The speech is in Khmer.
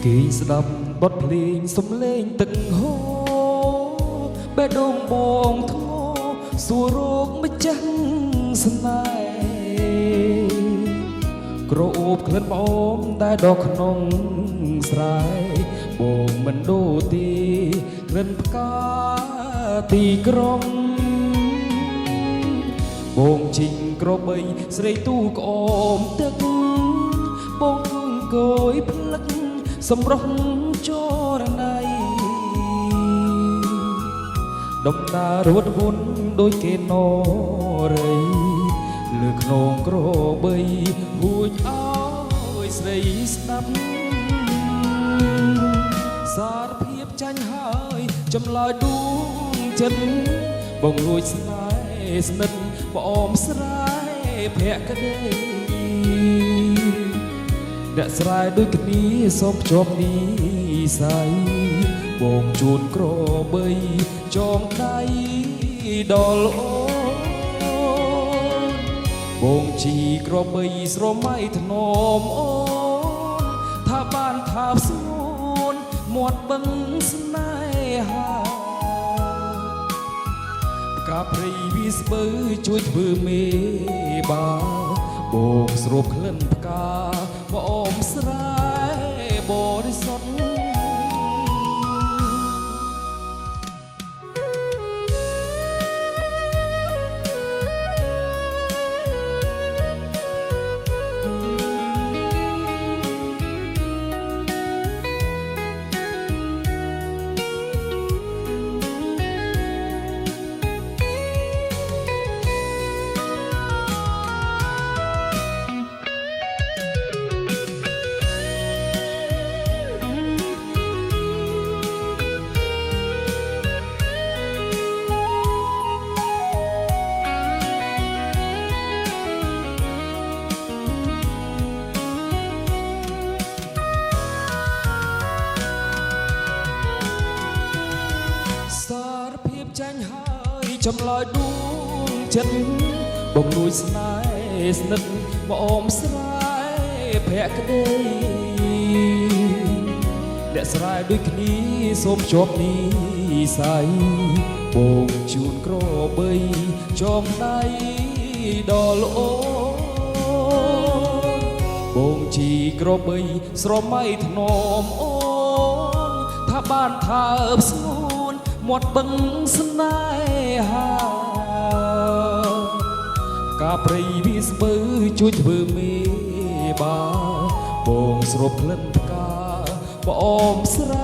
គេស្ដាប់បទភ្លេងសំឡេងទឹកហូរបេះដូងបងធ្ងោសួររកម្ចាស់ស្នេហ៍ក្រអូបក្លិនផ្អូមដែលដកក្នុងស្រែបងមិនដូរទេក្លិនផ្កាទីក្រុងបងជីងក្របីស្រីទូក្អមទឹកបងគង់គយផ្លឹកសម្រុះចរណៃដំណើររត់วุ่នដូចគេនរីលើខ្នងក្របីហួចអើយស្រីស្ដាប់សារភាពចាញ់ហើយចម្លើយដួងចិត្តបងលួចស្នេហ៍ស្និទ្ធផ្អមស្រែភក្តីអ្នកស្រែដូចគ្នាសូមភ្ជាប់និស័យបងជូនក្របីចងដៃដល់អូនបងជីក្របីស្រមៃធ្នមអូនថាបានថាស្ងួនមាត់បឹងស្នេហាផ្កាព្រៃវាស្បើជួយធ្វើមេបាបងស្រូបក្លិនផ្កាមកអមស្រែបរិសុទ្ធសារភាពចាញ់ហើយចម្លើយដួងចិត្តបងលួចស្នេហ៍ស្និទ្ធមកអមស្រែភក្តីអ្នកស្រែដូចគ្នាសូមជាប់និស័យបងជូនក្របីចងដៃដល់អូនបងជីក្របីស្រមៃធ្នមអូនថាបានថាស្ងួនមាត់បឹងស្នេហាកាព្រៃវាស្បើជួយធ្វើមេបាបងស្រូបក្លិនផ្កាផ្អមស្រែ